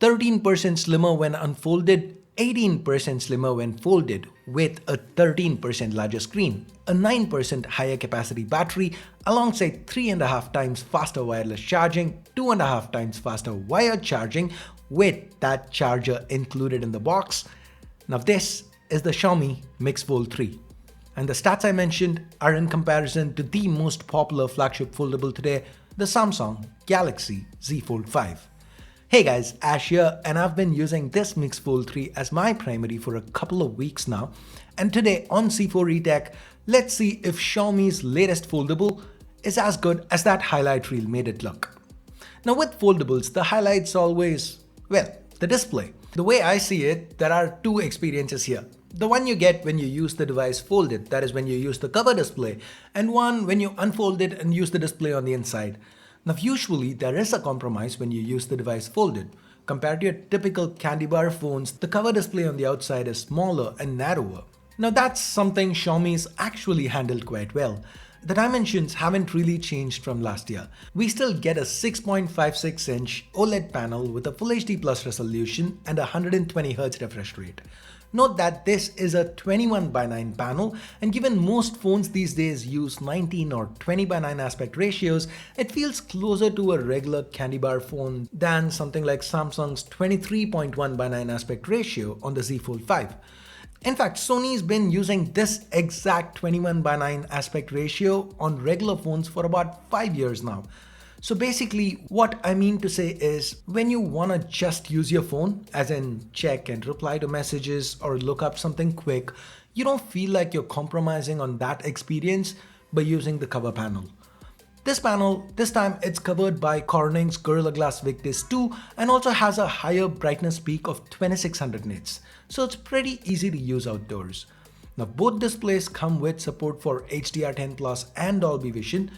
13% slimmer when unfolded, 18% slimmer when folded with a 13% larger screen, a 9% higher capacity battery alongside 3.5 times faster wireless charging, 2.5 times faster wired charging with that charger included in the box. Now this is the Xiaomi Mix Fold 3. And the stats I mentioned are in comparison to the most popular flagship foldable today, the Samsung Galaxy Z Fold 5. Hey guys, Ash here, and I've been using this Mix Fold 3 as my primary for a couple of weeks now. And today on C4 eTech, let's see if Xiaomi's latest foldable is as good as that highlight reel made it look. Now with foldables, the highlight's always, well, the display. The way I see it, there are two experiences here. The one you get when you use the device folded, that is when you use the cover display, and one when you unfold it and use the display on the inside. Now usually there is a compromise when you use the device folded. Compared to your typical candy bar phones, the cover display on the outside is smaller and narrower. Now that's something Xiaomi's actually handled quite well. The dimensions haven't really changed from last year. We still get a 6.56-inch OLED panel with a Full HD Plus resolution and a 120Hz refresh rate. Note that this is a 21:9 panel, and given most phones these days use 19 or 20:9 aspect ratios, it feels closer to a regular candy bar phone than something like Samsung's 23.1:9 aspect ratio on the Z Fold 5. In fact, Sony's been using this exact 21:9 aspect ratio on regular phones for about 5 years now. So basically, what I mean to say is, when you want to just use your phone, as in check and reply to messages or look up something quick, you don't feel like you're compromising on that experience by using the cover panel. This panel, this time it's covered by Corning's Gorilla Glass Victus 2 and also has a higher brightness peak of 2600 nits, so it's pretty easy to use outdoors. Now both displays come with support for HDR10 Plus and Dolby Vision.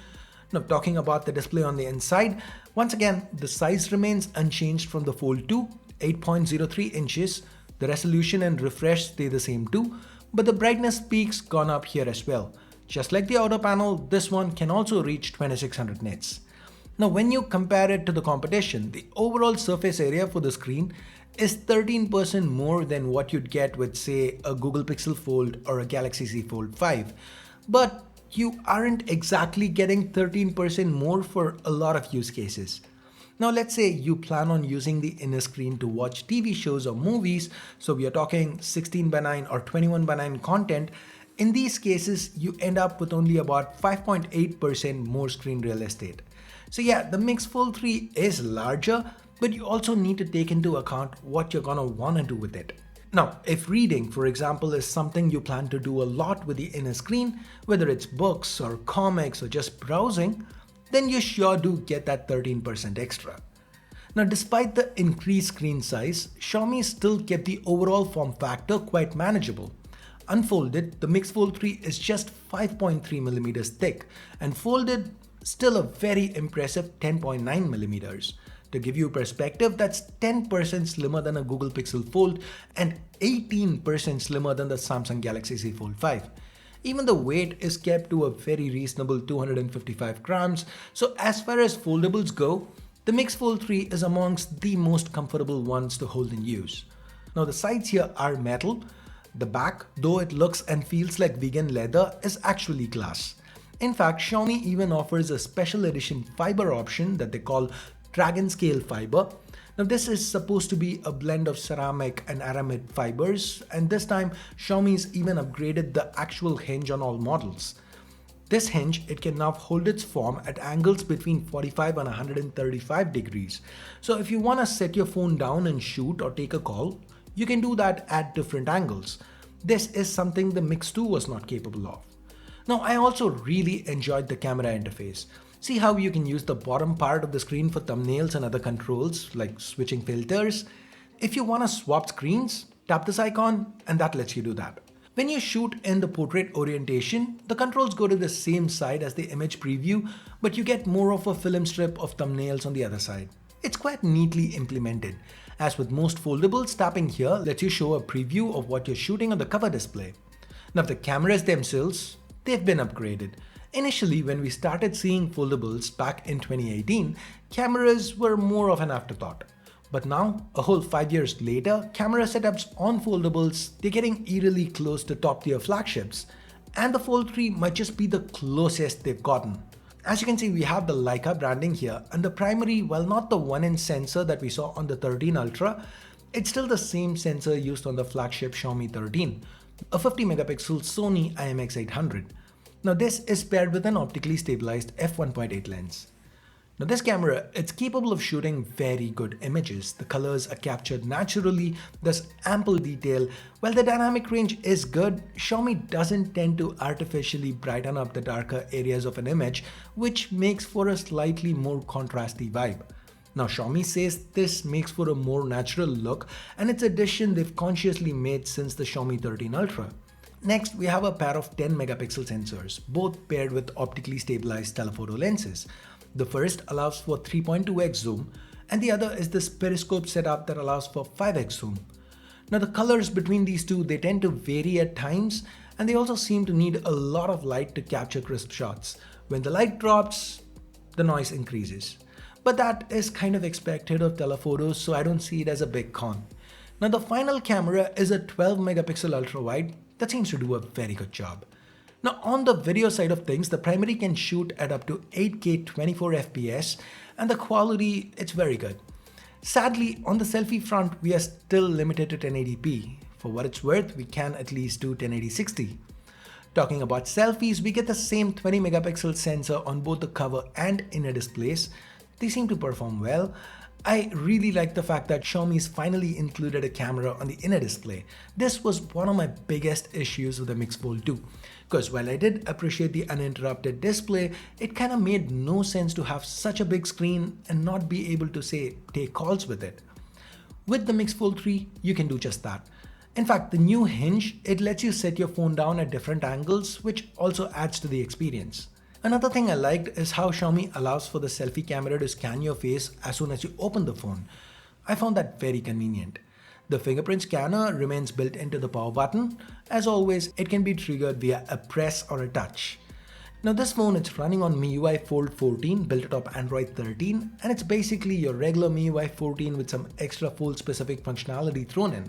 Now talking about the display on the inside, once again the size remains unchanged from the Fold 2, 8.03 inches, the resolution and refresh stay the same too, but the brightness peak's gone up here as well. Just like the outer panel, this one can also reach 2600 nits. Now when you compare it to the competition, the overall surface area for the screen is 13% more than what you'd get with say a Google Pixel Fold or a Galaxy Z Fold 5. But you aren't exactly getting 13% more for a lot of use cases. Now let's say you plan on using the inner screen to watch TV shows or movies, so we are talking 16:9 or 21:9 content. In these cases, you end up with only about 5.8% more screen real estate. So yeah, the Mix Fold 3 is larger, but you also need to take into account what you're gonna wanna do with it. Now, if reading, for example, is something you plan to do a lot with the inner screen, whether it's books or comics or just browsing, then you sure do get that 13% extra. Now, despite the increased screen size, Xiaomi still kept the overall form factor quite manageable. Unfolded, the Mix Fold 3 is just 5.3mm thick, and folded, still a very impressive 10.9mm. To give you perspective, that's 10% slimmer than a Google Pixel Fold and 18% slimmer than the Samsung Galaxy Z Fold 5. Even the weight is kept to a very reasonable 255 grams, so as far as foldables go, the Mix Fold 3 is amongst the most comfortable ones to hold and use. Now the sides here are metal. The back, though it looks and feels like vegan leather, is actually glass. In fact, Xiaomi even offers a special edition fiber option that they call Dragon Scale Fiber. Now this is supposed to be a blend of ceramic and aramid fibers, and this time Xiaomi's even upgraded the actual hinge on all models. This hinge, it can now hold its form at angles between 45 and 135 degrees. So if you want to set your phone down and shoot or take a call, you can do that at different angles. This is something the Mix 2 was not capable of. Now I also really enjoyed the camera interface. See how you can use the bottom part of the screen for thumbnails and other controls like switching filters. If you want to swap screens, tap this icon and that lets you do that. When you shoot in the portrait orientation, the controls go to the same side as the image preview, but you get more of a film strip of thumbnails on the other side. It's quite neatly implemented. As with most foldables, tapping here lets you show a preview of what you're shooting on the cover display. Now the cameras themselves, they've been upgraded. Initially, when we started seeing foldables back in 2018, cameras were more of an afterthought. But now, a whole 5 years later, camera setups on foldables, they're getting eerily close to top tier flagships. And the Fold 3 might just be the closest they've gotten. As you can see, we have the Leica branding here, and the primary, while not the 1-inch sensor that we saw on the 13 Ultra, it's still the same sensor used on the flagship Xiaomi 13, a 50 megapixel Sony IMX800. Now this is paired with an optically stabilized f1.8 lens. Now this camera, it's capable of shooting very good images. The colors are captured naturally, there's ample detail. While the dynamic range is good, Xiaomi doesn't tend to artificially brighten up the darker areas of an image, which makes for a slightly more contrasty vibe. Now Xiaomi says this makes for a more natural look, and it's a decision they've consciously made since the Xiaomi 13 Ultra. Next, we have a pair of 10 megapixel sensors, both paired with optically stabilized telephoto lenses. The first allows for 3.2x zoom, and the other is this periscope setup that allows for 5x zoom. Now the colors between these two, they tend to vary at times, and they also seem to need a lot of light to capture crisp shots. When the light drops, the noise increases. But that is kind of expected of telephotos, so I don't see it as a big con. Now the final camera is a 12 megapixel ultra wide that seems to do a very good job. Now on the video side of things, the primary can shoot at up to 8K 24fps, and the quality, it's very good. Sadly, on the selfie front, we are still limited to 1080p. For what it's worth, we can at least do 1080-60. Talking about selfies, we get the same 20 megapixel sensor on both the cover and inner displays. They seem to perform well. I really like the fact that Xiaomi's finally included a camera on the inner display. This was one of my biggest issues with the Mix Fold 2. Because while I did appreciate the uninterrupted display, it kind of made no sense to have such a big screen and not be able to say, take calls with it. With the Mix Fold 3, you can do just that. In fact, the new hinge, it lets you set your phone down at different angles, which also adds to the experience. Another thing I liked is how Xiaomi allows for the selfie camera to scan your face as soon as you open the phone. I found that very convenient. The fingerprint scanner remains built into the power button. As always, it can be triggered via a press or a touch. Now this phone, it's running on MIUI Fold 14 built atop Android 13, and it's basically your regular MIUI 14 with some extra Fold specific functionality thrown in.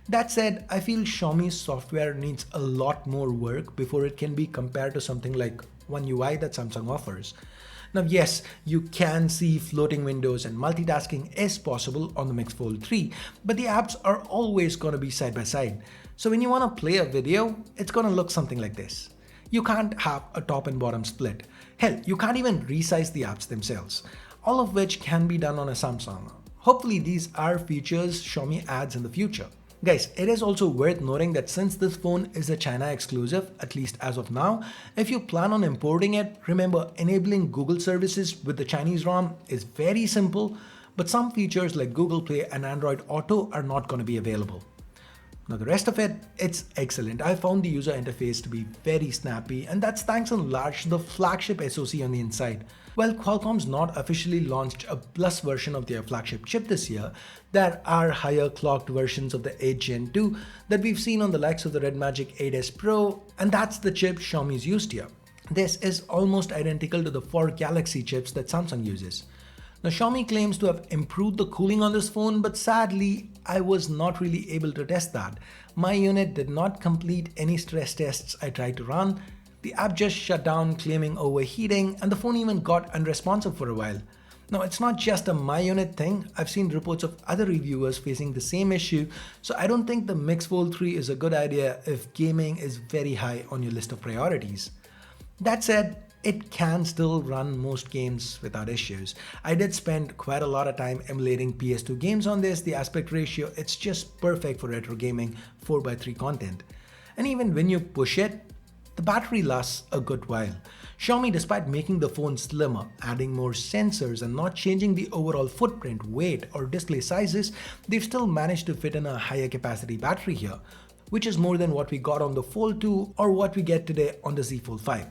That said, I feel Xiaomi's software needs a lot more work before it can be compared to something like One UI that Samsung offers. Now yes, you can see floating windows and multitasking is possible on the Mix Fold 3, but the apps are always going to be side by side. So when you want to play a video, it's going to look something like this. You can't have a top and bottom split. Hell, you can't even resize the apps themselves, all of which can be done on a Samsung. Hopefully these are features Xiaomi adds in the future. Guys, it is also worth noting that since this phone is a China exclusive, at least as of now, if you plan on importing it, remember enabling Google services with the Chinese ROM is very simple, but some features like Google Play and Android Auto are not going to be available. Now the rest of it, it's excellent. I found the user interface to be very snappy, and that's thanks in large to the flagship SoC on the inside. While Qualcomm's not officially launched a Plus version of their flagship chip this year, there are higher clocked versions of the 8 Gen 2 that we've seen on the likes of the Red Magic 8S Pro, and that's the chip Xiaomi's used here. This is almost identical to the 4 Galaxy chips that Samsung uses. Now Xiaomi claims to have improved the cooling on this phone, but sadly, I was not really able to test that. My unit did not complete any stress tests I tried to run. The app just shut down claiming overheating, and the phone even got unresponsive for a while. Now it's not just a my unit thing, I've seen reports of other reviewers facing the same issue, so I don't think the Mix Fold 3 is a good idea if gaming is very high on your list of priorities. That said, it can still run most games without issues. I did spend quite a lot of time emulating PS2 games on this. The aspect ratio, it's just perfect for retro gaming 4:3 content. And even when you push it, the battery lasts a good while. Xiaomi, despite making the phone slimmer, adding more sensors and not changing the overall footprint, weight or display sizes, they've still managed to fit in a higher capacity battery here, which is more than what we got on the Fold 2 or what we get today on the Z Fold 5.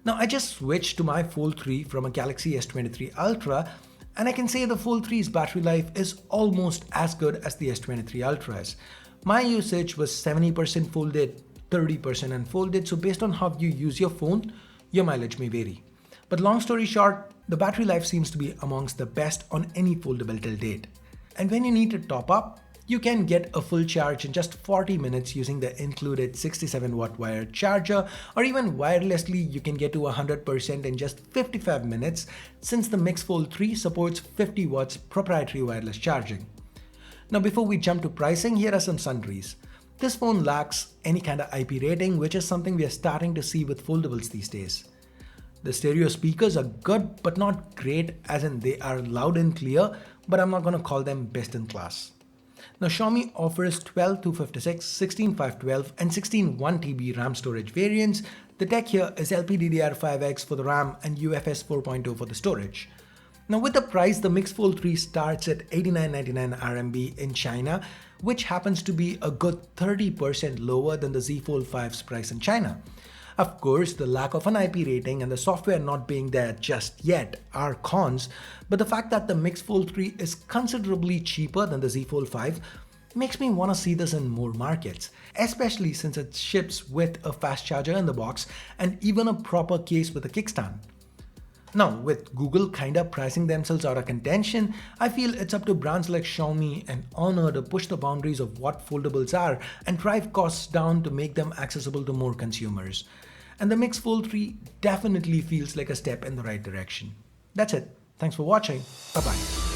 Now I just switched to my Fold 3 from a Galaxy S23 Ultra, and I can say the Fold 3's battery life is almost as good as the S23 Ultra's. My usage was 70% folded, 30% unfolded, so based on how you use your phone, your mileage may vary. But long story short, the battery life seems to be amongst the best on any foldable till date. And when you need to top up, you can get a full charge in just 40 minutes using the included 67-watt wired charger, or even wirelessly you can get to 100% in just 55 minutes since the Mix Fold 3 supports 50 watts proprietary wireless charging. Now before we jump to pricing, here are some sundries. This phone lacks any kind of IP rating, which is something we are starting to see with foldables these days. The stereo speakers are good but not great, as in they are loud and clear, but I'm not going to call them best in class. Now Xiaomi offers 12,256, 16,512 and 16,1TB RAM storage variants. The tech here is LPDDR5X for the RAM and UFS 4.0 for the storage. Now with the price, the Mix Fold 3 starts at 89.99 RMB in China, which happens to be a good 30% lower than the Z Fold 5's price in China. Of course, the lack of an IP rating and the software not being there just yet are cons, but the fact that the Mix Fold 3 is considerably cheaper than the Z Fold 5 makes me want to see this in more markets, especially since it ships with a fast charger in the box and even a proper case with a kickstand. Now, with Google kinda pricing themselves out of contention, I feel it's up to brands like Xiaomi and Honor to push the boundaries of what foldables are and drive costs down to make them accessible to more consumers. And the Mix Fold 3 definitely feels like a step in the right direction. That's it. Thanks for watching. Bye-bye.